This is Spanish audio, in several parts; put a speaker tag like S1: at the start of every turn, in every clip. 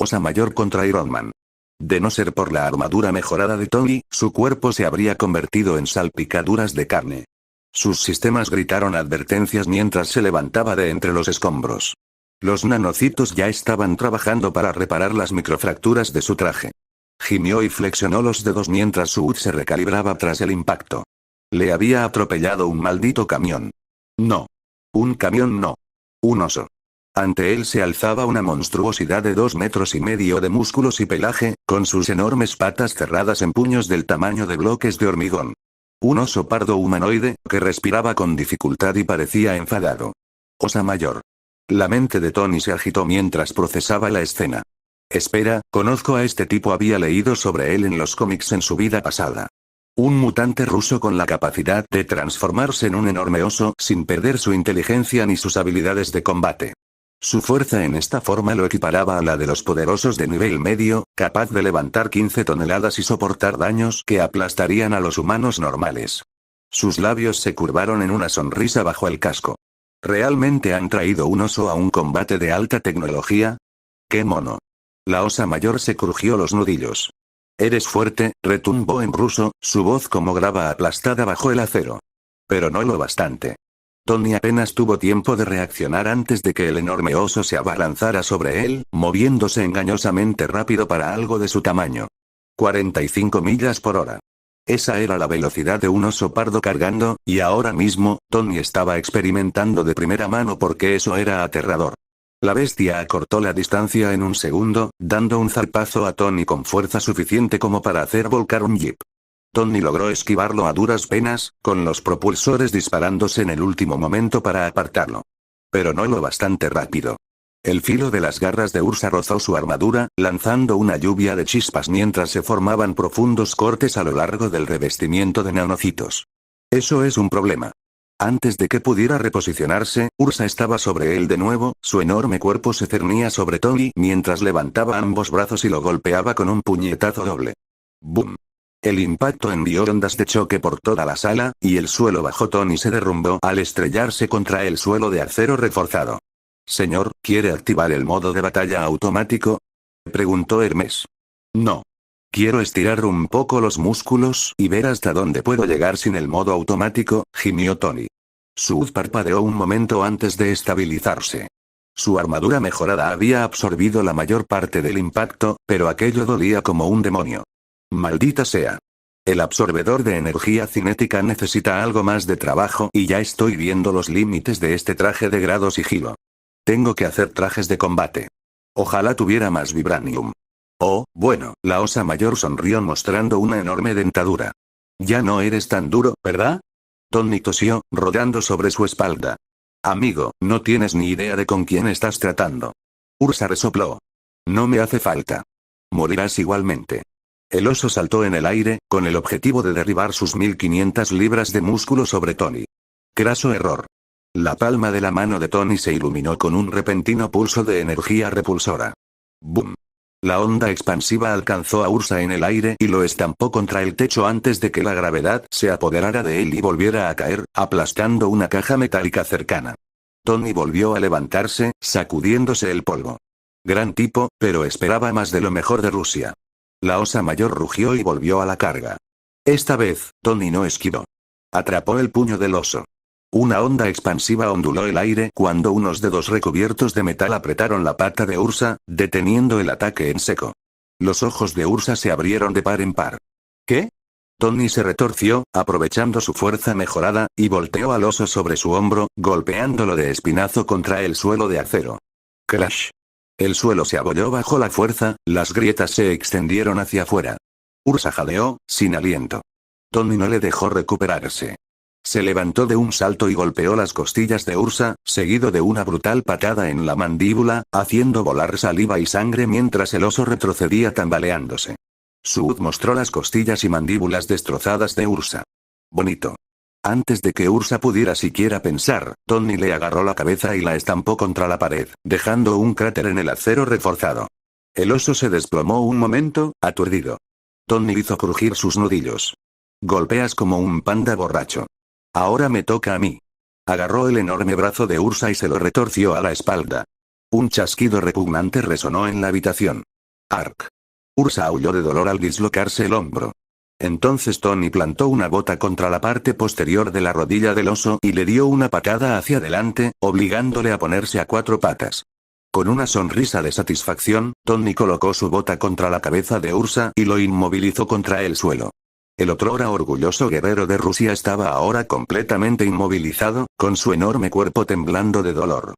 S1: Osa Mayor contra Iron Man. De no ser por la armadura mejorada de Tony, su cuerpo se habría convertido en salpicaduras de carne. Sus sistemas gritaron advertencias mientras se levantaba de entre los escombros. Los nanocitos ya estaban trabajando para reparar las microfracturas de su traje. Gimió y flexionó los dedos mientras su se recalibraba tras el impacto. Le había atropellado un maldito camión. No. Un camión no. Un oso. Ante él se alzaba una monstruosidad de 2,5 metros de músculos y pelaje, con sus enormes patas cerradas en puños del tamaño de bloques de hormigón. Un oso pardo humanoide, que respiraba con dificultad y parecía enfadado. Osa Mayor. La mente de Tony se agitó mientras procesaba la escena. Espera, conozco a este tipo, había leído sobre él en los cómics en su vida pasada. Un mutante ruso con la capacidad de transformarse en un enorme oso sin perder su inteligencia ni sus habilidades de combate. Su fuerza en esta forma lo equiparaba a la de los poderosos de nivel medio, capaz de levantar 15 toneladas y soportar daños que aplastarían a los humanos normales. Sus labios se curvaron en una sonrisa bajo el casco. ¿Realmente han traído un oso a un combate de alta tecnología? ¡Qué mono! La Osa Mayor se crujió los nudillos. «Eres fuerte», retumbó en ruso, su voz como grava aplastada bajo el acero. Pero no lo bastante. Tony apenas tuvo tiempo de reaccionar antes de que el enorme oso se abalanzara sobre él, moviéndose engañosamente rápido para algo de su tamaño. 45 millas por hora. Esa era la velocidad de un oso pardo cargando, y ahora mismo, Tony estaba experimentando de primera mano porque eso era aterrador. La bestia acortó la distancia en un segundo, dando un zarpazo a Tony con fuerza suficiente como para hacer volcar un jeep. Tony logró esquivarlo a duras penas, con los propulsores disparándose en el último momento para apartarlo. Pero no lo bastante rápido. El filo de las garras de Ursa rozó su armadura, lanzando una lluvia de chispas mientras se formaban profundos cortes a lo largo del revestimiento de nanocitos. Eso es un problema. Antes de que pudiera reposicionarse, Ursa estaba sobre él de nuevo, su enorme cuerpo se cernía sobre Tony mientras levantaba ambos brazos y lo golpeaba con un puñetazo doble. ¡Bum! El impacto envió ondas de choque por toda la sala, y el suelo bajo Tony se derrumbó al estrellarse contra el suelo de acero reforzado. «Señor, ¿quiere activar el modo de batalla automático?», preguntó Hermes. «No. Quiero estirar un poco los músculos y ver hasta dónde puedo llegar sin el modo automático», gimió Tony. Su hoz parpadeó un momento antes de estabilizarse. Su armadura mejorada había absorbido la mayor parte del impacto, pero aquello dolía como un demonio. «Maldita sea. El absorbedor de energía cinética necesita algo más de trabajo y ya estoy viendo los límites de este traje de grado sigilo. Tengo que hacer trajes de combate. Ojalá tuviera más vibranium». «Oh, bueno», la Osa Mayor sonrió mostrando una enorme dentadura. «Ya no eres tan duro, ¿verdad?». Tony tosió, rodando sobre su espalda. «Amigo, no tienes ni idea de con quién estás tratando». Ursa resopló. «No me hace falta. Morirás igualmente». El oso saltó en el aire, con el objetivo de derribar sus 1500 libras de músculo sobre Tony. Craso error. La palma de la mano de Tony se iluminó con un repentino pulso de energía repulsora. ¡Bum! La onda expansiva alcanzó a Ursa en el aire y lo estampó contra el techo antes de que la gravedad se apoderara de él y volviera a caer, aplastando una caja metálica cercana. Tony volvió a levantarse, sacudiéndose el polvo. Gran tipo, pero esperaba más de lo mejor de Rusia. La Osa Mayor rugió y volvió a la carga. Esta vez, Tony no esquivó. Atrapó el puño del oso. Una onda expansiva onduló el aire cuando unos dedos recubiertos de metal apretaron la pata de Ursa, deteniendo el ataque en seco. Los ojos de Ursa se abrieron de par en par. ¿Qué? Tony se retorció, aprovechando su fuerza mejorada, y volteó al oso sobre su hombro, golpeándolo de espinazo contra el suelo de acero. Crash. El suelo se abolló bajo la fuerza, las grietas se extendieron hacia afuera. Ursa jadeó, sin aliento. Tony no le dejó recuperarse. Se levantó de un salto y golpeó las costillas de Ursa, seguido de una brutal patada en la mandíbula, haciendo volar saliva y sangre mientras el oso retrocedía tambaleándose. Sud mostró las costillas y mandíbulas destrozadas de Ursa. Bonito. Antes de que Ursa pudiera siquiera pensar, Tony le agarró la cabeza y la estampó contra la pared, dejando un cráter en el acero reforzado. El oso se desplomó un momento, aturdido. Tony hizo crujir sus nudillos. «Golpeas como un panda borracho. Ahora me toca a mí». Agarró el enorme brazo de Ursa y se lo retorció a la espalda. Un chasquido repugnante resonó en la habitación. Ark. Ursa aulló de dolor al dislocarse el hombro. Entonces Tony plantó una bota contra la parte posterior de la rodilla del oso y le dio una patada hacia adelante, obligándole a ponerse a 4 patas. Con una sonrisa de satisfacción, Tony colocó su bota contra la cabeza de Ursa y lo inmovilizó contra el suelo. El otrora orgulloso guerrero de Rusia estaba ahora completamente inmovilizado, con su enorme cuerpo temblando de dolor.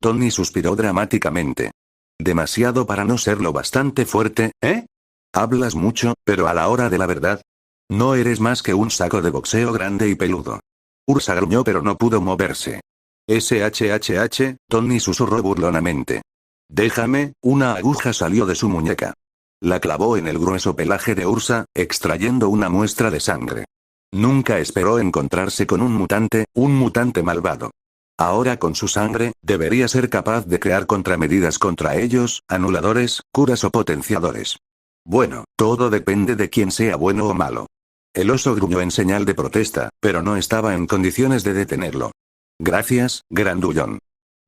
S1: Tony suspiró dramáticamente. Demasiado para no ser lo bastante fuerte, ¿eh? Hablas mucho, pero a la hora de la verdad, no eres más que un saco de boxeo grande y peludo. Ursa gruñó pero no pudo moverse. SHHH, Tony susurró burlonamente. Déjame, una aguja salió de su muñeca. La clavó en el grueso pelaje de Ursa, extrayendo una muestra de sangre. Nunca esperó encontrarse con un mutante malvado. Ahora con su sangre, debería ser capaz de crear contramedidas contra ellos, anuladores, curas o potenciadores. Bueno, todo depende de quién sea bueno o malo. El oso gruñó en señal de protesta, pero no estaba en condiciones de detenerlo. Gracias, grandullón.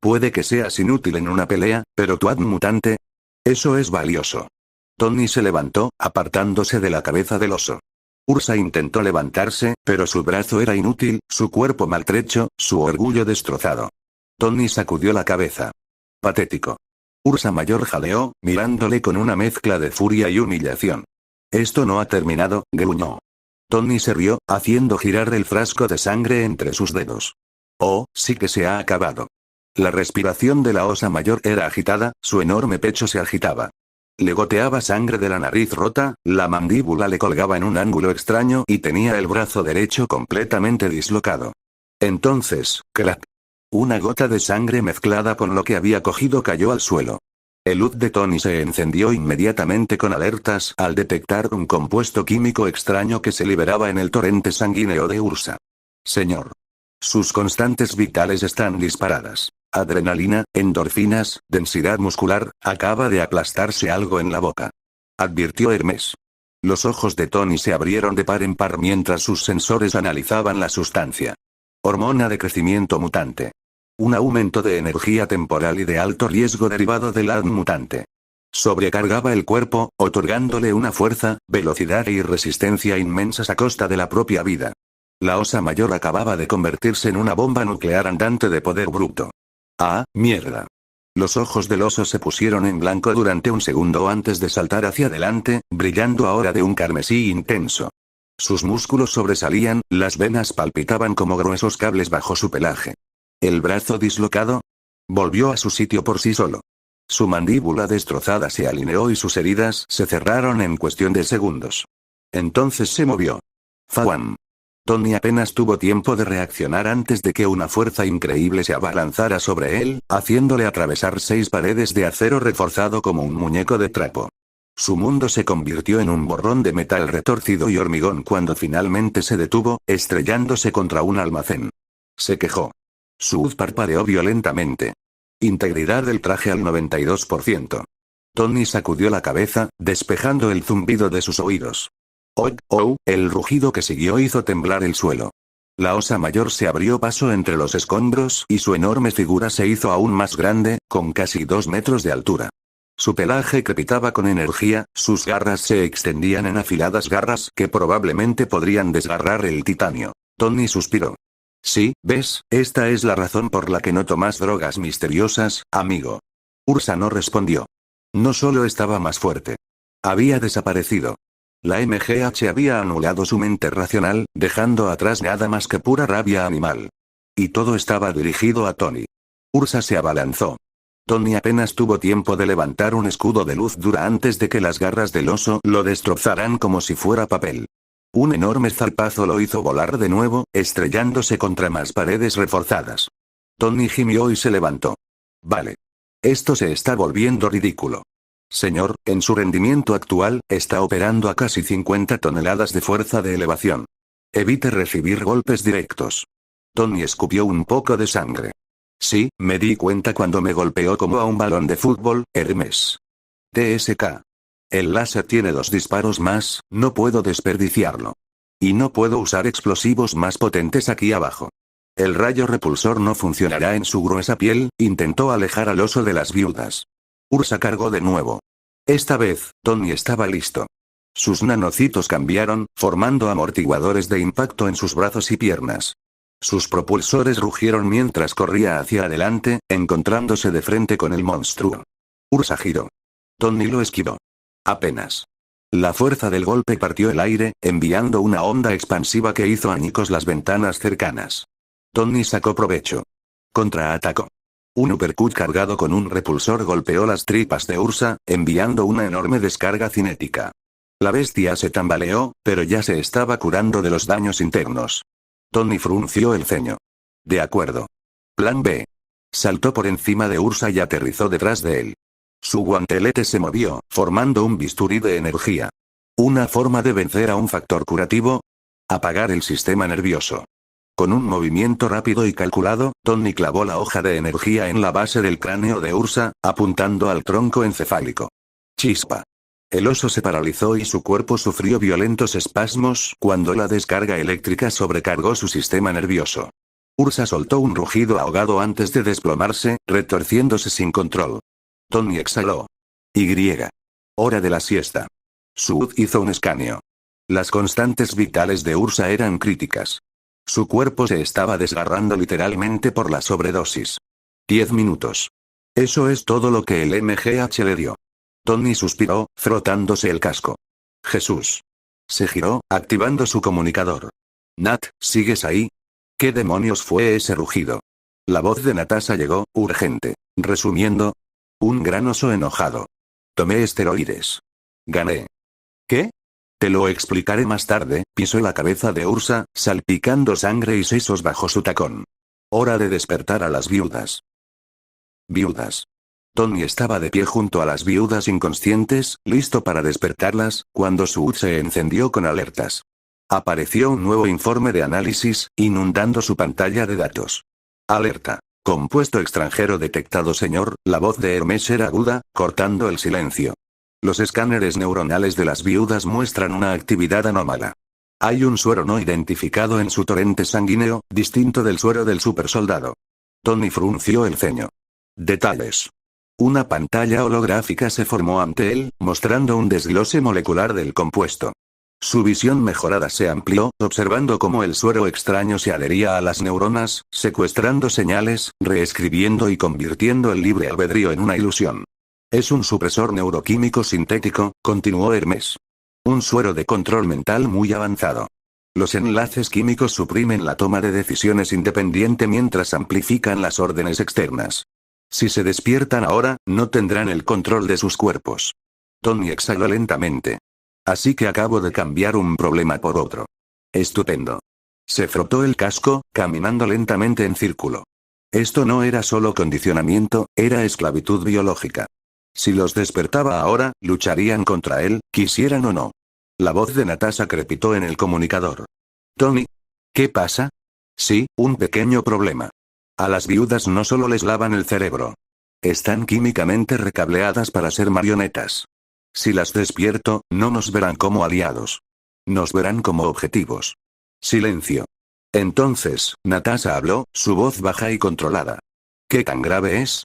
S1: Puede que seas inútil en una pelea, pero tu mutante, eso es valioso. Tony se levantó, apartándose de la cabeza del oso. Ursa intentó levantarse, pero su brazo era inútil, su cuerpo maltrecho, su orgullo destrozado. Tony sacudió la cabeza. Patético. Ursa mayor jadeó, mirándole con una mezcla de furia y humillación. Esto no ha terminado, gruñó. Tony se rió, haciendo girar el frasco de sangre entre sus dedos. Oh, sí que se ha acabado. La respiración de la osa mayor era agitada, su enorme pecho se agitaba. Le goteaba sangre de la nariz rota, la mandíbula le colgaba en un ángulo extraño y tenía el brazo derecho completamente dislocado. Entonces, crack. Una gota de sangre mezclada con lo que había cogido cayó al suelo. El HUD de Tony se encendió inmediatamente con alertas al detectar un compuesto químico extraño que se liberaba en el torrente sanguíneo de Ursa. Señor. Sus constantes vitales están disparadas. Adrenalina, endorfinas, densidad muscular, acaba de aplastarse algo en la boca. Advirtió Hermes. Los ojos de Tony se abrieron de par en par mientras sus sensores analizaban la sustancia. Hormona de crecimiento mutante. Un aumento de energía temporal y de alto riesgo derivado del ADN mutante. Sobrecargaba el cuerpo, otorgándole una fuerza, velocidad y resistencia inmensas a costa de la propia vida. La osa mayor acababa de convertirse en una bomba nuclear andante de poder bruto. ¡Ah, mierda! Los ojos del oso se pusieron en blanco durante un segundo antes de saltar hacia adelante, brillando ahora de un carmesí intenso. Sus músculos sobresalían, las venas palpitaban como gruesos cables bajo su pelaje. ¿El brazo dislocado? Volvió a su sitio por sí solo. Su mandíbula destrozada se alineó y sus heridas se cerraron en cuestión de segundos. Entonces se movió. ¡Fawam! Tony apenas tuvo tiempo de reaccionar antes de que una fuerza increíble se abalanzara sobre él, haciéndole atravesar 6 paredes de acero reforzado como un muñeco de trapo. Su mundo se convirtió en un borrón de metal retorcido y hormigón cuando finalmente se detuvo, estrellándose contra un almacén. Se quejó. Su luz parpadeó violentamente. Integridad del traje al 92%. Tony sacudió la cabeza, despejando el zumbido de sus oídos. Oh, el rugido que siguió hizo temblar el suelo. La osa mayor se abrió paso entre los escombros y su enorme figura se hizo aún más grande, con casi 2 metros de altura. Su pelaje crepitaba con energía, sus garras se extendían en afiladas garras que probablemente podrían desgarrar el titanio. Tony suspiró. Sí, ves, esta es la razón por la que no tomas drogas misteriosas, amigo. Ursa no respondió. No solo estaba más fuerte. Había desaparecido. La MGH había anulado su mente racional, dejando atrás nada más que pura rabia animal. Y todo estaba dirigido a Tony. Ursa se abalanzó. Tony apenas tuvo tiempo de levantar un escudo de luz dura antes de que las garras del oso lo destrozaran como si fuera papel. Un enorme zarpazo lo hizo volar de nuevo, estrellándose contra más paredes reforzadas. Tony gimió y se levantó. Vale. Esto se está volviendo ridículo. Señor, en su rendimiento actual, está operando a casi 50 toneladas de fuerza de elevación. Evite recibir golpes directos. Tony escupió un poco de sangre. Sí, me di cuenta cuando me golpeó como a un balón de fútbol, Hermes. TSK. El láser tiene 2 disparos más, no puedo desperdiciarlo. Y no puedo usar explosivos más potentes aquí abajo. El rayo repulsor no funcionará en su gruesa piel, intentó alejar al oso de las viudas. Ursa cargó de nuevo. Esta vez, Tony estaba listo. Sus nanocitos cambiaron, formando amortiguadores de impacto en sus brazos y piernas. Sus propulsores rugieron mientras corría hacia adelante, encontrándose de frente con el monstruo. Ursa giró. Tony lo esquivó. Apenas. La fuerza del golpe partió el aire, enviando una onda expansiva que hizo añicos las ventanas cercanas. Tony sacó provecho. Contraatacó. Un uppercut cargado con un repulsor golpeó las tripas de Ursa, enviando una enorme descarga cinética. La bestia se tambaleó, pero ya se estaba curando de los daños internos. Tony frunció el ceño. De acuerdo. Plan B. Saltó por encima de Ursa y aterrizó detrás de él. Su guantelete se movió, formando un bisturí de energía. ¿Una forma de vencer a un factor curativo? Apagar el sistema nervioso. Con un movimiento rápido y calculado, Tony clavó la hoja de energía en la base del cráneo de Ursa, apuntando al tronco encefálico. Chispa. El oso se paralizó y su cuerpo sufrió violentos espasmos cuando la descarga eléctrica sobrecargó su sistema nervioso. Ursa soltó un rugido ahogado antes de desplomarse, retorciéndose sin control. Tony exhaló. Hora de la siesta. Sud hizo un escaneo. Las constantes vitales de Ursa eran críticas. Su cuerpo se estaba desgarrando literalmente por la sobredosis. 10 minutos. Eso es todo lo que el MGH le dio. Tony suspiró, frotándose el casco. Jesús. Se giró, activando su comunicador. Nat, ¿sigues ahí? ¿Qué demonios fue ese rugido? La voz de Natasha llegó, urgente. Resumiendo. Un gran oso enojado. Tomé esteroides. Gané. ¿Qué? Te lo explicaré más tarde, pisó la cabeza de Ursa, salpicando sangre y sesos bajo su tacón. Hora de despertar a las viudas. Viudas. Tony estaba de pie junto a las viudas inconscientes, listo para despertarlas, cuando su HUD se encendió con alertas. Apareció un nuevo informe de análisis, inundando su pantalla de datos. Alerta. Compuesto extranjero detectado, señor. La voz de Hermes era aguda, cortando el silencio. Los escáneres neuronales de las viudas muestran una actividad anómala. Hay un suero no identificado en su torrente sanguíneo, distinto del suero del supersoldado. Tony frunció el ceño. Detalles. Una pantalla holográfica se formó ante él, mostrando un desglose molecular del compuesto. Su visión mejorada se amplió, observando cómo el suero extraño se adhería a las neuronas, secuestrando señales, reescribiendo y convirtiendo el libre albedrío en una ilusión. Es un supresor neuroquímico sintético, continuó Hermes. Un suero de control mental muy avanzado. Los enlaces químicos suprimen la toma de decisiones independiente mientras amplifican las órdenes externas. Si se despiertan ahora, no tendrán el control de sus cuerpos. Tony exhaló lentamente. Así que acabo de cambiar un problema por otro. Estupendo. Se frotó el casco, caminando lentamente en círculo. Esto no era solo condicionamiento, era esclavitud biológica. Si los despertaba ahora, lucharían contra él, quisieran o no. La voz de Natasha crepitó en el comunicador. Tony. ¿Qué pasa? Sí, un pequeño problema. A las viudas no solo les lavan el cerebro. Están químicamente recableadas para ser marionetas. Si las despierto, no nos verán como aliados. Nos verán como objetivos. Silencio. Entonces, Natasha habló, su voz baja y controlada. ¿Qué tan grave es?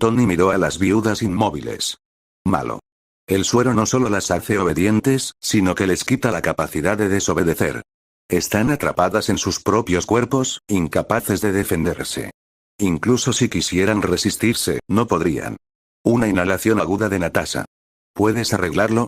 S1: Tony miró a las viudas inmóviles. Malo. El suero no solo las hace obedientes, sino que les quita la capacidad de desobedecer. Están atrapadas en sus propios cuerpos, incapaces de defenderse. Incluso si quisieran resistirse, no podrían. Una inhalación aguda de Natasha. ¿Puedes arreglarlo?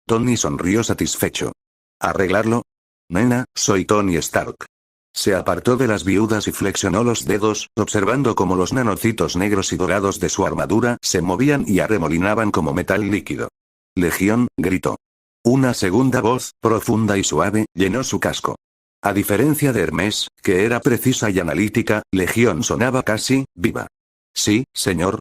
S1: Tony sonrió satisfecho. ¿Arreglarlo? Nena, soy Tony Stark. Se apartó de las viudas y flexionó los dedos, observando cómo los nanocitos negros y dorados de su armadura se movían y arremolinaban como metal líquido. Legión, gritó. Una segunda voz, profunda y suave, llenó su casco. A diferencia de Hermes, que era precisa y analítica, Legión sonaba casi viva. Sí, señor.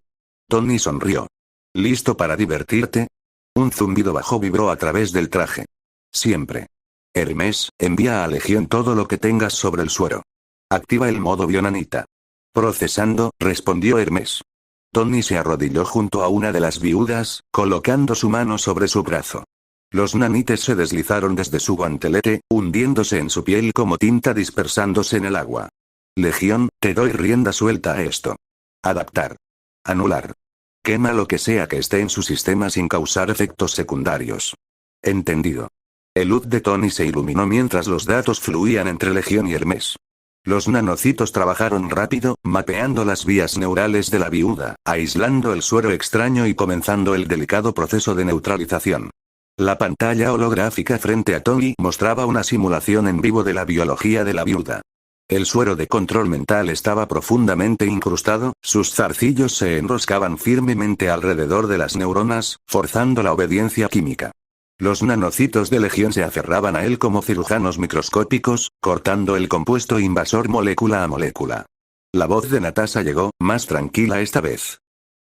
S1: Tony sonrió. ¿Listo para divertirte? Un zumbido bajo vibró a través del traje. Siempre. Hermes, envía a Legión todo lo que tengas sobre el suero. Activa el modo bionanita. Procesando, respondió Hermes. Tony se arrodilló junto a una de las viudas, colocando su mano sobre su brazo. Los nanites se deslizaron desde su guantelete, hundiéndose en su piel como tinta dispersándose en el agua. Legión, te doy rienda suelta a esto. Adaptar. Anular. Quema lo que sea que esté en su sistema sin causar efectos secundarios. Entendido. El HUD de Tony se iluminó mientras los datos fluían entre Legión y Hermes. Los nanocitos trabajaron rápido, mapeando las vías neurales de la viuda, aislando el suero extraño y comenzando el delicado proceso de neutralización. La pantalla holográfica frente a Tony mostraba una simulación en vivo de la biología de la viuda. El suero de control mental estaba profundamente incrustado, sus zarcillos se enroscaban firmemente alrededor de las neuronas, forzando la obediencia química. Los nanocitos de Legión se aferraban a él como cirujanos microscópicos, cortando el compuesto invasor molécula a molécula. La voz de Natasha llegó, más tranquila esta vez.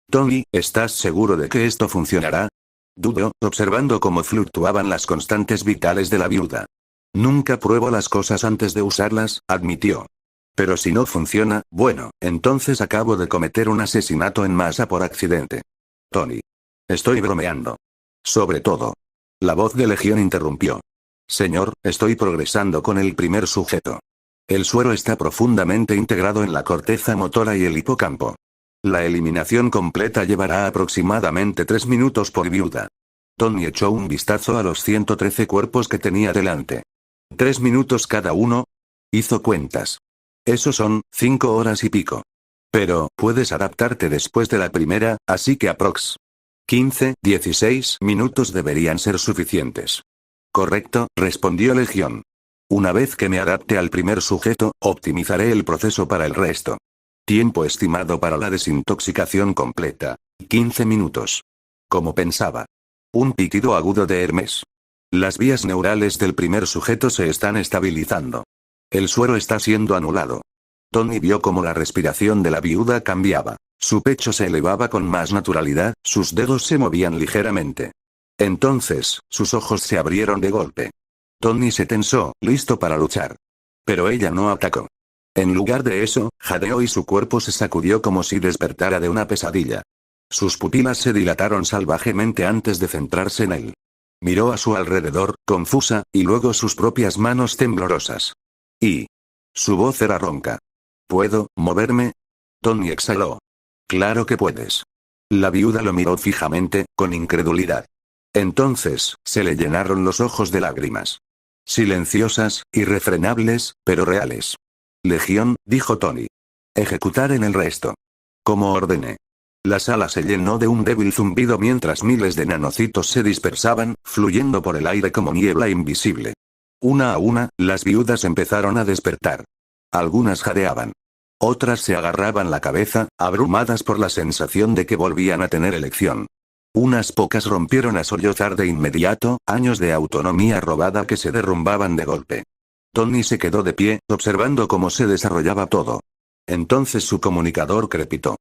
S1: Tony, ¿estás seguro de que esto funcionará? Dudó, observando cómo fluctuaban las constantes vitales de la viuda. Nunca pruebo las cosas antes de usarlas, admitió. Pero si no funciona, bueno, entonces acabo de cometer un asesinato en masa por accidente. Tony. Estoy bromeando. Sobre todo. La voz de Legión interrumpió. Señor, estoy progresando con el primer sujeto. El suero está profundamente integrado en la corteza motora y el hipocampo. La eliminación completa llevará aproximadamente 3 minutos por viuda. Tony echó un vistazo a los 113 cuerpos que tenía delante. 3 minutos cada uno. Hizo cuentas. Eso son 5 horas y pico. Pero, puedes adaptarte después de la primera, así que aprox. 15, 16 minutos deberían ser suficientes. Correcto, respondió Legión. Una vez que me adapte al primer sujeto, optimizaré el proceso para el resto. Tiempo estimado para la desintoxicación completa. 15 minutos. Como pensaba. Un pitido agudo de Hermes. Las vías neurales del primer sujeto se están estabilizando. El suero está siendo anulado. Tony vio cómo la respiración de la viuda cambiaba. Su pecho se elevaba con más naturalidad, sus dedos se movían ligeramente. Entonces, sus ojos se abrieron de golpe. Tony se tensó, listo para luchar. Pero ella no atacó. En lugar de eso, jadeó y su cuerpo se sacudió como si despertara de una pesadilla. Sus pupilas se dilataron salvajemente antes de centrarse en él. Miró a su alrededor, confusa, y luego sus propias manos temblorosas. Y... su voz era ronca. ¿Puedo moverme? Tony exhaló. Claro que puedes. La viuda lo miró fijamente, con incredulidad. Entonces, se le llenaron los ojos de lágrimas. Silenciosas, irrefrenables, pero reales. Legión, dijo Tony. Ejecutar en el resto. Como ordené. La sala se llenó de un débil zumbido mientras miles de nanocitos se dispersaban, fluyendo por el aire como niebla invisible. Una a una, las viudas empezaron a despertar. Algunas jadeaban. Otras se agarraban la cabeza, abrumadas por la sensación de que volvían a tener elección. Unas pocas rompieron a sollozar de inmediato, años de autonomía robada que se derrumbaban de golpe. Tony se quedó de pie, observando cómo se desarrollaba todo. Entonces su comunicador crepitó.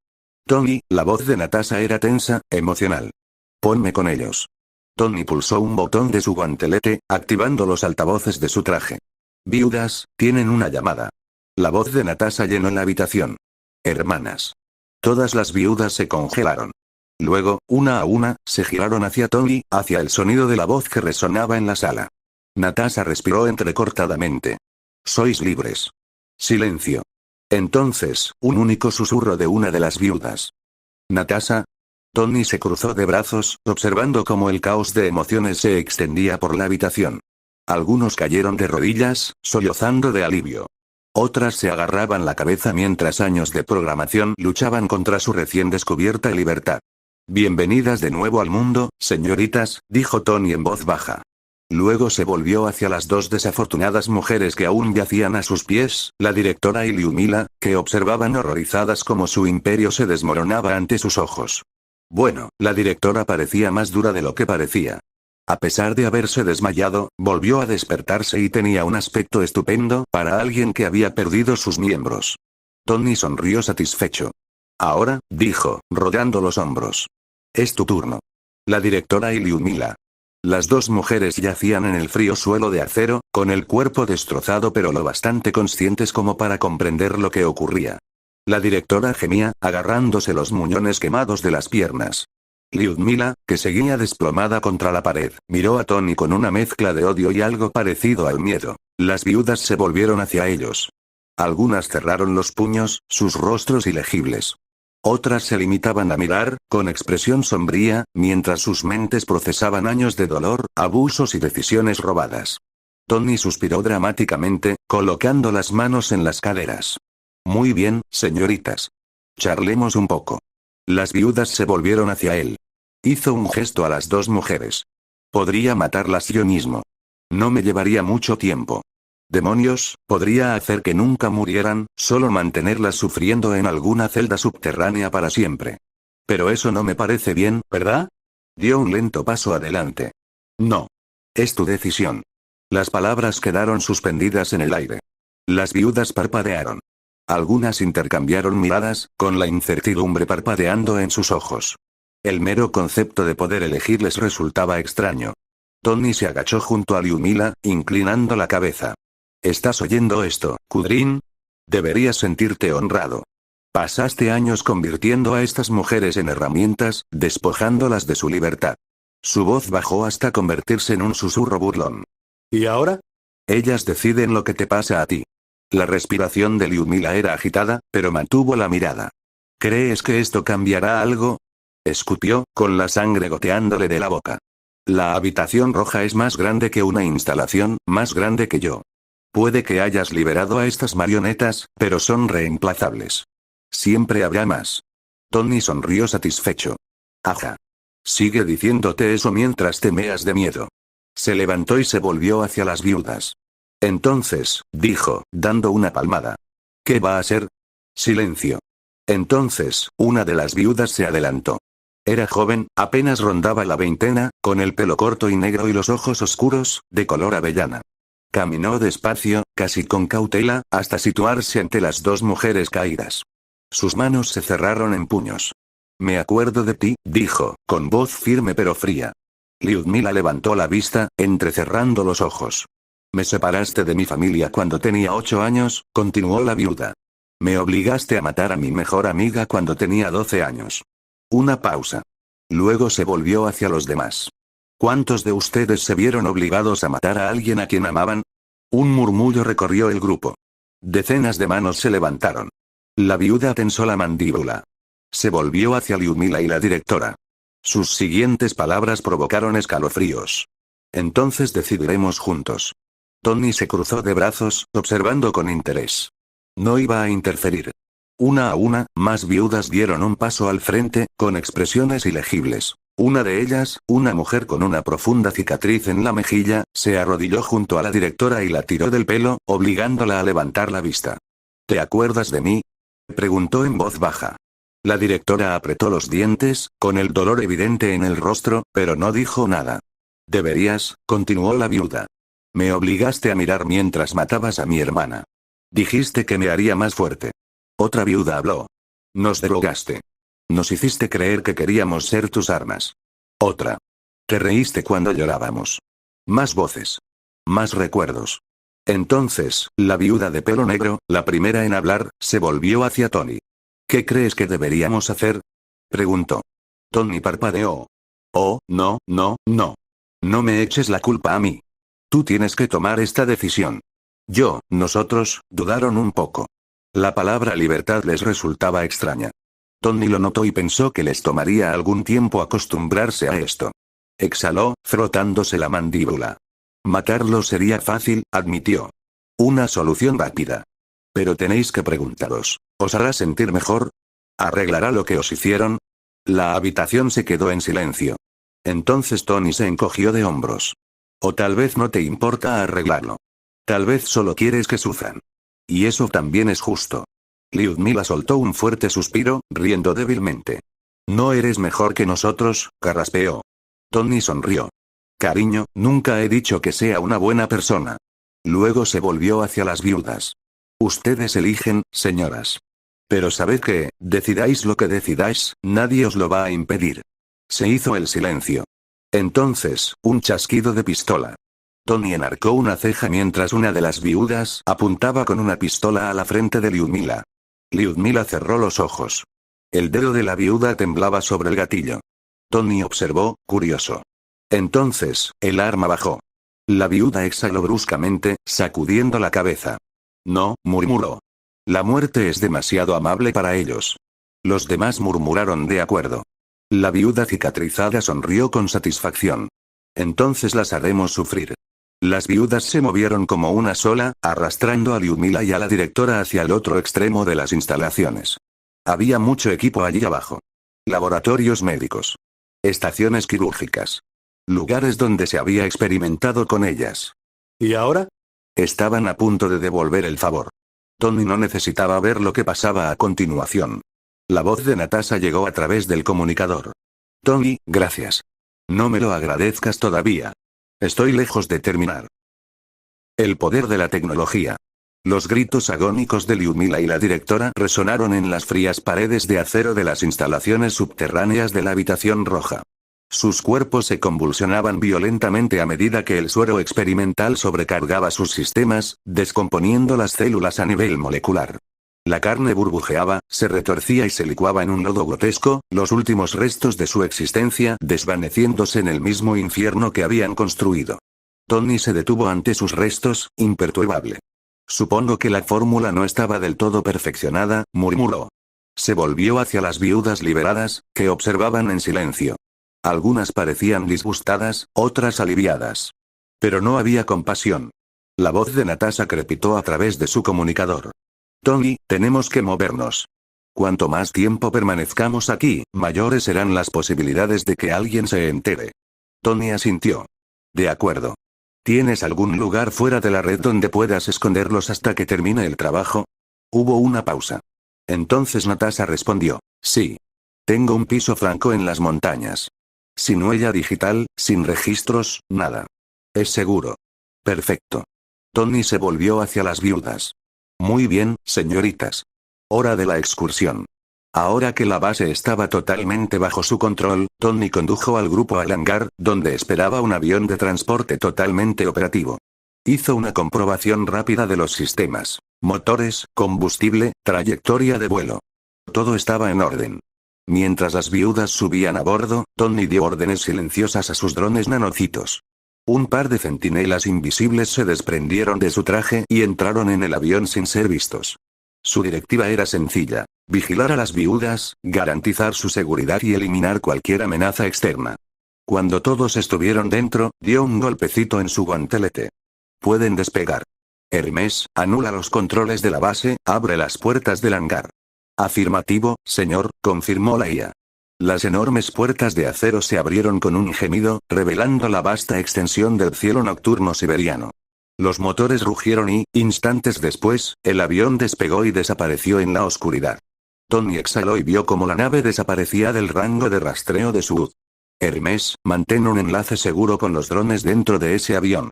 S1: Tony, la voz de Natasha era tensa, emocional. Ponme con ellos. Tony pulsó un botón de su guantelete, activando los altavoces de su traje. Viudas, tienen una llamada. La voz de Natasha llenó la habitación. Hermanas. Todas las viudas se congelaron. Luego, una a una, se giraron hacia Tony, hacia el sonido de la voz que resonaba en la sala. Natasha respiró entrecortadamente. Sois libres. Silencio. Entonces, un único susurro de una de las viudas. Natasha. Tony se cruzó de brazos, observando cómo el caos de emociones se extendía por la habitación. Algunos cayeron de rodillas, sollozando de alivio. Otras se agarraban la cabeza mientras años de programación luchaban contra su recién descubierta libertad. Bienvenidas de nuevo al mundo, señoritas, dijo Tony en voz baja. Luego se volvió hacia las dos desafortunadas mujeres que aún yacían a sus pies, la directora y Liumila, que observaban horrorizadas como su imperio se desmoronaba ante sus ojos. Bueno, la directora parecía más dura de lo que parecía. A pesar de haberse desmayado, volvió a despertarse y tenía un aspecto estupendo para alguien que había perdido sus miembros. Tony sonrió satisfecho. Ahora, dijo, rodeando los hombros. Es tu turno. La directora y Liumila. Las dos mujeres yacían en el frío suelo de acero, con el cuerpo destrozado pero lo bastante conscientes como para comprender lo que ocurría. La directora gemía, agarrándose los muñones quemados de las piernas. Liudmila, que seguía desplomada contra la pared, miró a Tony con una mezcla de odio y algo parecido al miedo. Las viudas se volvieron hacia ellos. Algunas cerraron los puños, sus rostros ilegibles. Otras se limitaban a mirar, con expresión sombría, mientras sus mentes procesaban años de dolor, abusos y decisiones robadas. Tony suspiró dramáticamente, colocando las manos en las caderas. Muy bien, señoritas. Charlemos un poco. Las viudas se volvieron hacia él. Hizo un gesto a las dos mujeres. Podría matarlas yo mismo. No me llevaría mucho tiempo. Demonios, podría hacer que nunca murieran, solo mantenerlas sufriendo en alguna celda subterránea para siempre. Pero eso no me parece bien, ¿verdad? Dio un lento paso adelante. No. Es tu decisión. Las palabras quedaron suspendidas en el aire. Las viudas parpadearon. Algunas intercambiaron miradas, con la incertidumbre parpadeando en sus ojos. El mero concepto de poder elegir les resultaba extraño. Tony se agachó junto a Liumila, inclinando la cabeza. ¿Estás oyendo esto, Kudrin? Deberías sentirte honrado. Pasaste años convirtiendo a estas mujeres en herramientas, despojándolas de su libertad. Su voz bajó hasta convertirse en un susurro burlón. ¿Y ahora? Ellas deciden lo que te pasa a ti. La respiración de Liumila era agitada, pero mantuvo la mirada. ¿Crees que esto cambiará algo? Escupió, con la sangre goteándole de la boca. La habitación roja es más grande que una instalación, más grande que yo. Puede que hayas liberado a estas marionetas, pero son reemplazables. Siempre habrá más. Tony sonrió satisfecho. Ajá. Sigue diciéndote eso mientras te meas de miedo. Se levantó y se volvió hacia las viudas. Entonces, dijo, dando una palmada. ¿Qué va a ser? Silencio. Entonces, una de las viudas se adelantó. Era joven, apenas rondaba la veintena, con el pelo corto y negro y los ojos oscuros, de color avellana. Caminó despacio, casi con cautela, hasta situarse ante las dos mujeres caídas. Sus manos se cerraron en puños. Me acuerdo de ti, dijo, con voz firme pero fría. Liudmila levantó la vista, entrecerrando los ojos. Me separaste de mi familia cuando tenía 8 años, continuó la viuda. Me obligaste a matar a mi mejor amiga cuando tenía 12 años. Una pausa. Luego se volvió hacia los demás. ¿Cuántos de ustedes se vieron obligados a matar a alguien a quien amaban? Un murmullo recorrió el grupo. Decenas de manos se levantaron. La viuda tensó la mandíbula. Se volvió hacia Liumila y la directora. Sus siguientes palabras provocaron escalofríos. Entonces decidiremos juntos. Tony se cruzó de brazos, observando con interés. No iba a interferir. Una a una, más viudas dieron un paso al frente, con expresiones ilegibles. Una de ellas, una mujer con una profunda cicatriz en la mejilla, se arrodilló junto a la directora y la tiró del pelo, obligándola a levantar la vista. ¿Te acuerdas de mí? Preguntó en voz baja. La directora apretó los dientes, con el dolor evidente en el rostro, pero no dijo nada. Deberías, continuó la viuda. Me obligaste a mirar mientras matabas a mi hermana. Dijiste que me haría más fuerte. Otra viuda habló. Nos drogaste. Nos hiciste creer que queríamos ser tus armas. Otra. Te reíste cuando llorábamos. Más voces. Más recuerdos. Entonces, la viuda de pelo negro, la primera en hablar, se volvió hacia Tony. ¿Qué crees que deberíamos hacer? Preguntó. Tony parpadeó. Oh, no, no, no. No me eches la culpa a mí. Tú tienes que tomar esta decisión. Nosotros, dudaron un poco. La palabra libertad les resultaba extraña. Tony lo notó y pensó que les tomaría algún tiempo acostumbrarse a esto. Exhaló, frotándose la mandíbula. Matarlo sería fácil, admitió. Una solución rápida. Pero tenéis que preguntaros, ¿os hará sentir mejor? ¿Arreglará lo que os hicieron? La habitación se quedó en silencio. Entonces Tony se encogió de hombros. O tal vez no te importa arreglarlo. Tal vez solo quieres que sufran. Y eso también es justo. Liudmila soltó un fuerte suspiro, riendo débilmente. No eres mejor que nosotros, carraspeó. Tony sonrió. Cariño, nunca he dicho que sea una buena persona. Luego se volvió hacia las viudas. Ustedes eligen, señoras. Pero sabed que, decidáis lo que decidáis, nadie os lo va a impedir. Se hizo el silencio. Entonces, un chasquido de pistola. Tony enarcó una ceja mientras una de las viudas apuntaba con una pistola a la frente de Liudmila. Liudmila cerró los ojos. El dedo de la viuda temblaba sobre el gatillo. Tony observó, curioso. Entonces, el arma bajó. La viuda exhaló bruscamente, sacudiendo la cabeza. No, murmuró. La muerte es demasiado amable para ellos. Los demás murmuraron de acuerdo. La viuda cicatrizada sonrió con satisfacción. Entonces las haremos sufrir. Las viudas se movieron como una sola, arrastrando a Liumila y a la directora hacia el otro extremo de las instalaciones. Había mucho equipo allí abajo. Laboratorios médicos. Estaciones quirúrgicas. Lugares donde se había experimentado con ellas.
S2: ¿Y ahora?
S1: Estaban a punto de devolver el favor. Tony no necesitaba ver lo que pasaba a continuación. La voz de Natasha llegó a través del comunicador. Tony, gracias. No me lo agradezcas todavía. Estoy lejos de terminar. El poder de la tecnología. Los gritos agónicos de Liumila y la directora resonaron en las frías paredes de acero de las instalaciones subterráneas de la habitación roja. Sus cuerpos se convulsionaban violentamente a medida que el suero experimental sobrecargaba sus sistemas, descomponiendo las células a nivel molecular. La carne burbujeaba, se retorcía y se licuaba en un lodo grotesco, los últimos restos de su existencia desvaneciéndose en el mismo infierno que habían construido. Tony se detuvo ante sus restos, imperturbable. Supongo que la fórmula no estaba del todo perfeccionada, murmuró. Se volvió hacia las viudas liberadas, que observaban en silencio. Algunas parecían disgustadas, otras aliviadas. Pero no había compasión. La voz de Natasha crepitó a través de su comunicador. Tony, tenemos que movernos. Cuanto más tiempo permanezcamos aquí, mayores serán las posibilidades de que alguien se entere. Tony asintió. De acuerdo. ¿Tienes algún lugar fuera de la red donde puedas esconderlos hasta que termine el trabajo? Hubo una pausa. Entonces Natasha respondió. Sí. Tengo un piso franco en las montañas. Sin huella digital, sin registros, nada. Es seguro. Perfecto. Tony se volvió hacia las viudas. Muy bien, señoritas. Hora de la excursión. Ahora que la base estaba totalmente bajo su control, Tony condujo al grupo al hangar, donde esperaba un avión de transporte totalmente operativo. Hizo una comprobación rápida de los sistemas, motores, combustible, trayectoria de vuelo. Todo estaba en orden. Mientras las viudas subían a bordo, Tony dio órdenes silenciosas a sus drones nanocitos. Un par de centinelas invisibles se desprendieron de su traje y entraron en el avión sin ser vistos. Su directiva era sencilla: vigilar a las viudas, garantizar su seguridad y eliminar cualquier amenaza externa. Cuando todos estuvieron dentro, dio un golpecito en su guantelete. Pueden despegar. Hermes, anula los controles de la base, abre las puertas del hangar. Afirmativo, señor, confirmó la IA. Las enormes puertas de acero se abrieron con un gemido, revelando la vasta extensión del cielo nocturno siberiano. Los motores rugieron y, instantes después, el avión despegó y desapareció en la oscuridad. Tony exhaló y vio cómo la nave desaparecía del rango de rastreo de su UZ. Hermes, mantén un enlace seguro con los drones dentro de ese avión.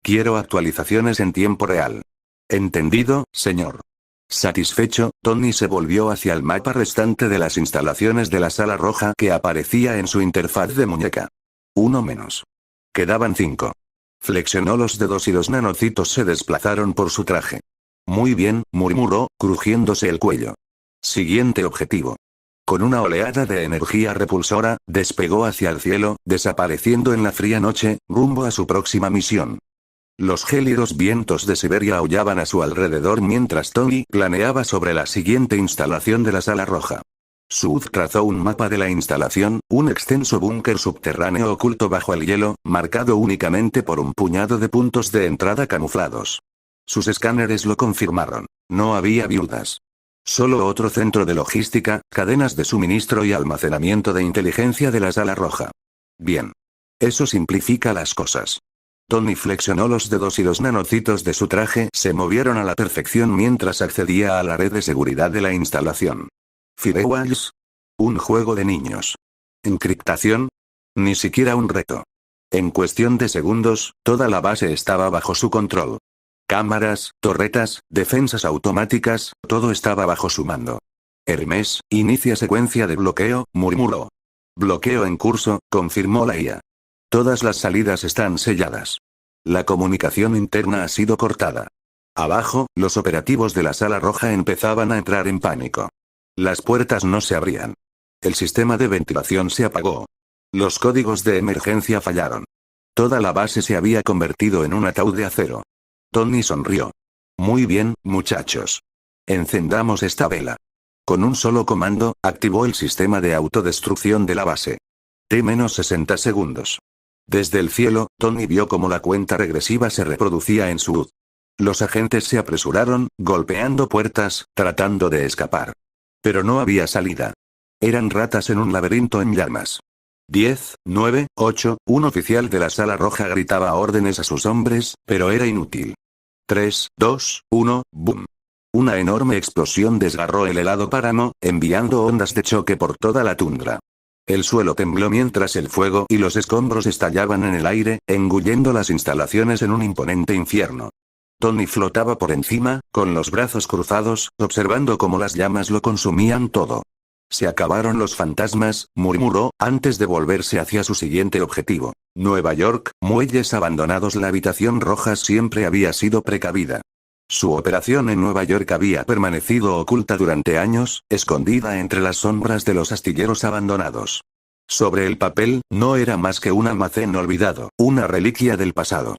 S1: Quiero actualizaciones en tiempo real. Entendido, señor. Satisfecho, Tony se volvió hacia el mapa restante de las instalaciones de la sala roja que aparecía en su interfaz de muñeca. Uno menos. Quedaban 5. Flexionó los dedos y los nanocitos se desplazaron por su traje. Muy bien, murmuró, crujiéndose el cuello. Siguiente objetivo. Con una oleada de energía repulsora, despegó hacia el cielo, desapareciendo en la fría noche, rumbo a su próxima misión. Los gélidos vientos de Siberia aullaban a su alrededor mientras Tony planeaba sobre la siguiente instalación de la sala roja. Sud trazó un mapa de la instalación, un extenso búnker subterráneo oculto bajo el hielo, marcado únicamente por un puñado de puntos de entrada camuflados. Sus escáneres lo confirmaron. No había viudas. Solo otro centro de logística, cadenas de suministro y almacenamiento de inteligencia de la sala roja. Bien. Eso simplifica las cosas. Tony flexionó los dedos y los nanocitos de su traje se movieron a la perfección mientras accedía a la red de seguridad de la instalación. Firewalls. Un juego de niños. Encriptación. Ni siquiera un reto. En cuestión de segundos, toda la base estaba bajo su control. Cámaras, torretas, defensas automáticas, todo estaba bajo su mando. Hermes, inicia secuencia de bloqueo, murmuró. Bloqueo en curso, confirmó la IA. Todas las salidas están selladas. La comunicación interna ha sido cortada. Abajo, los operativos de la sala roja empezaban a entrar en pánico. Las puertas no se abrían. El sistema de ventilación se apagó. Los códigos de emergencia fallaron. Toda la base se había convertido en un ataúd de acero. Tony sonrió. Muy bien, muchachos. Encendamos esta vela. Con un solo comando, activó el sistema de autodestrucción de la base. T-60 segundos. Desde el cielo, Tony vio cómo la cuenta regresiva se reproducía en su UD. Los agentes se apresuraron, golpeando puertas, tratando de escapar. Pero no había salida. Eran ratas en un laberinto en llamas. 10, 9, 8, un oficial de la Sala Roja gritaba órdenes a sus hombres, pero era inútil. 3, 2, 1, boom. Una enorme explosión desgarró el helado páramo, enviando ondas de choque por toda la tundra. El suelo tembló mientras el fuego y los escombros estallaban en el aire, engullendo las instalaciones en un imponente infierno. Tony flotaba por encima, con los brazos cruzados, observando cómo las llamas lo consumían todo. Se acabaron los fantasmas, murmuró, antes de volverse hacia su siguiente objetivo. Nueva York, muelles abandonados. La habitación roja siempre había sido precavida. Su operación en Nueva York había permanecido oculta durante años, escondida entre las sombras de los astilleros abandonados. Sobre el papel, no era más que un almacén olvidado, una reliquia del pasado.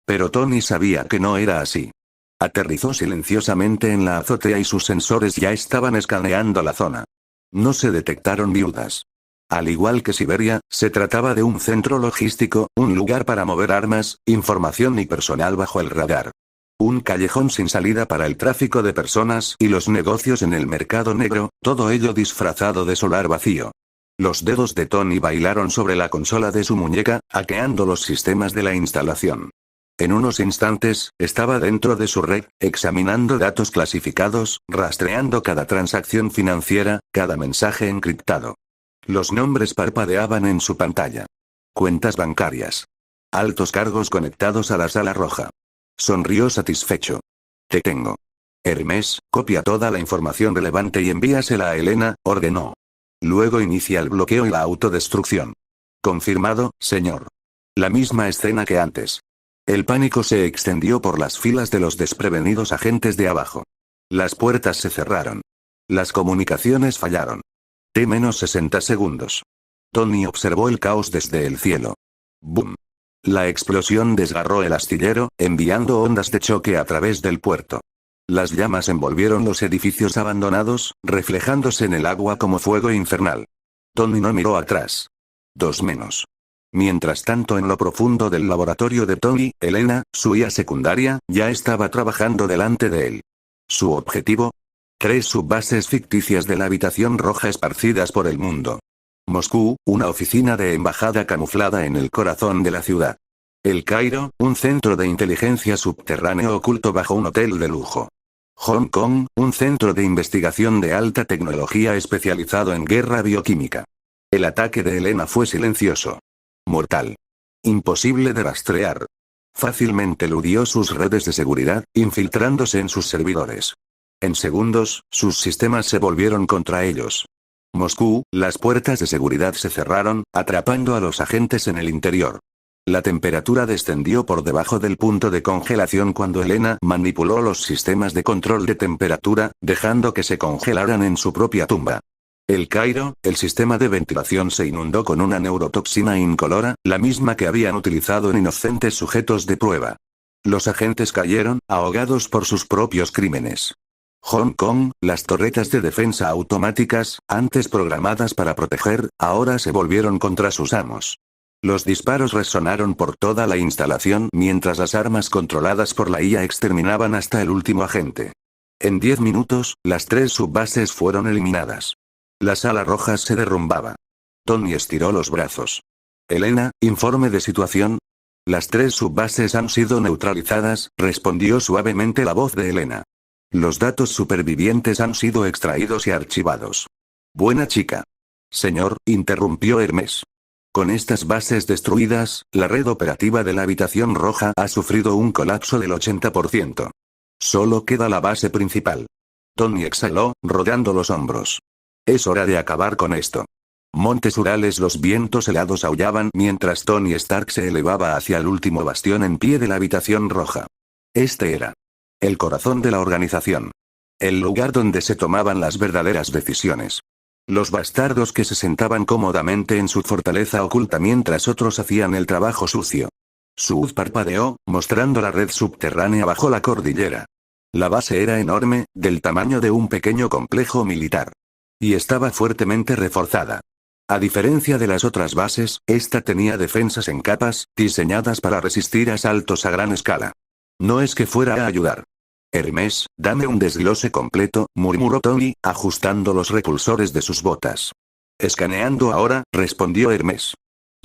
S1: Pero Tony sabía que no era así. Aterrizó silenciosamente en la azotea y sus sensores ya estaban escaneando la zona. No se detectaron viudas. Al igual que Siberia, se trataba de un centro logístico, un lugar para mover armas, información y personal bajo el radar. Un callejón sin salida para el tráfico de personas y los negocios en el mercado negro, todo ello disfrazado de solar vacío. Los dedos de Tony bailaron sobre la consola de su muñeca, hackeando los sistemas de la instalación. En unos instantes, estaba dentro de su red, examinando datos clasificados, rastreando cada transacción financiera, cada mensaje encriptado. Los nombres parpadeaban en su pantalla. Cuentas bancarias. Altos cargos conectados a la Sala Roja. Sonrió satisfecho. Te tengo. Hermes, copia toda la información relevante y envíasela a Elena, ordenó. Luego inicia el bloqueo y la autodestrucción. Confirmado, señor. La misma escena que antes. El pánico se extendió por las filas de los desprevenidos agentes de abajo. Las puertas se cerraron. Las comunicaciones fallaron. T-60 segundos. Tony observó el caos desde el cielo. ¡Boom! La explosión desgarró el astillero, enviando ondas de choque a través del puerto. Las llamas envolvieron los edificios abandonados, reflejándose en el agua como fuego infernal. Tony no miró atrás. 2 menos. Mientras tanto, en lo profundo del laboratorio de Tony, Elena, su IA secundaria, ya estaba trabajando delante de él. Su objetivo: 3 subbases ficticias de la habitación roja esparcidas por el mundo. Moscú, una oficina de embajada camuflada en el corazón de la ciudad. El Cairo, un centro de inteligencia subterráneo oculto bajo un hotel de lujo. Hong Kong, un centro de investigación de alta tecnología especializado en guerra bioquímica. El ataque de Elena fue silencioso. Mortal. Imposible de rastrear. Fácilmente eludió sus redes de seguridad, infiltrándose en sus servidores. En segundos, sus sistemas se volvieron contra ellos. Moscú, las puertas de seguridad se cerraron, atrapando a los agentes en el interior. La temperatura descendió por debajo del punto de congelación cuando Elena manipuló los sistemas de control de temperatura, dejando que se congelaran en su propia tumba. El Cairo, el sistema de ventilación se inundó con una neurotoxina incolora, la misma que habían utilizado en inocentes sujetos de prueba. Los agentes cayeron, ahogados por sus propios crímenes. Hong Kong, las torretas de defensa automáticas, antes programadas para proteger, ahora se volvieron contra sus amos. Los disparos resonaron por toda la instalación mientras las armas controladas por la IA exterminaban hasta el último agente. En 10 minutos, las 3 subbases fueron eliminadas. La Sala Roja se derrumbaba. Tony estiró los brazos. Elena, informe de situación. Las 3 subbases han sido neutralizadas, respondió suavemente la voz de Elena. Los datos supervivientes han sido extraídos y archivados. Buena chica. Señor, interrumpió Hermes. Con estas bases destruidas, la red operativa de la habitación roja ha sufrido un colapso del 80%. Solo queda la base principal. Tony exhaló, rodeando los hombros. Es hora de acabar con esto. Montes Urales, los vientos helados aullaban mientras Tony Stark se elevaba hacia el último bastión en pie de la habitación roja. Este era el corazón de la organización. El lugar donde se tomaban las verdaderas decisiones. Los bastardos que se sentaban cómodamente en su fortaleza oculta mientras otros hacían el trabajo sucio. Su luz parpadeó, mostrando la red subterránea bajo la cordillera. La base era enorme, del tamaño de un pequeño complejo militar. Y estaba fuertemente reforzada. A diferencia de las otras bases, esta tenía defensas en capas, diseñadas para resistir asaltos a gran escala. No es que fuera a ayudar. Hermes, dame un desglose completo, murmuró Tony, ajustando los repulsores de sus botas. Escaneando ahora, respondió Hermes.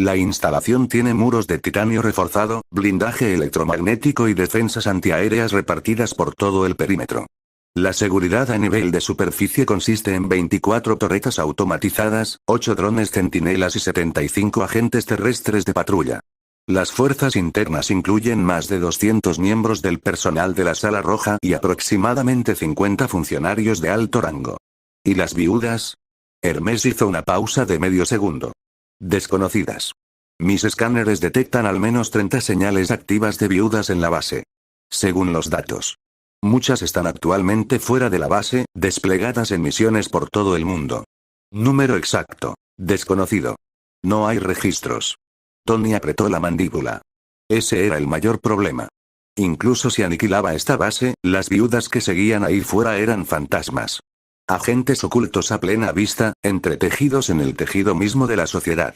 S1: La instalación tiene muros de titanio reforzado, blindaje electromagnético y defensas antiaéreas repartidas por todo el perímetro. La seguridad a nivel de superficie consiste en 24 torretas automatizadas, 8 drones centinelas y 75 agentes terrestres de patrulla. Las fuerzas internas incluyen más de 200 miembros del personal de la Sala Roja y aproximadamente 50 funcionarios de alto rango. ¿Y las viudas? Hermes hizo una pausa de medio segundo. Desconocidas. Mis escáneres detectan al menos 30 señales activas de viudas en la base. Según los datos. Muchas están actualmente fuera de la base, desplegadas en misiones por todo el mundo. Número exacto. Desconocido. No hay registros. Tony apretó la mandíbula. Ese era el mayor problema. Incluso si aniquilaba esta base, las viudas que seguían ahí fuera eran fantasmas. Agentes ocultos a plena vista, entretejidos en el tejido mismo de la sociedad.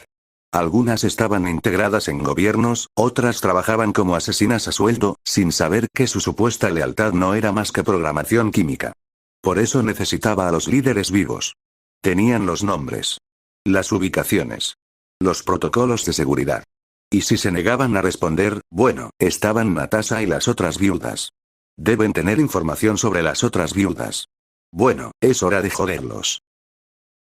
S1: Algunas estaban integradas en gobiernos, otras trabajaban como asesinas a sueldo, sin saber que su supuesta lealtad no era más que programación química. Por eso necesitaba a los líderes vivos. Tenían los nombres. Las ubicaciones. Los protocolos de seguridad. Y si se negaban a responder, bueno, estaban Natasha y las otras viudas. Deben tener información sobre las otras viudas. Bueno, es hora de joderlos.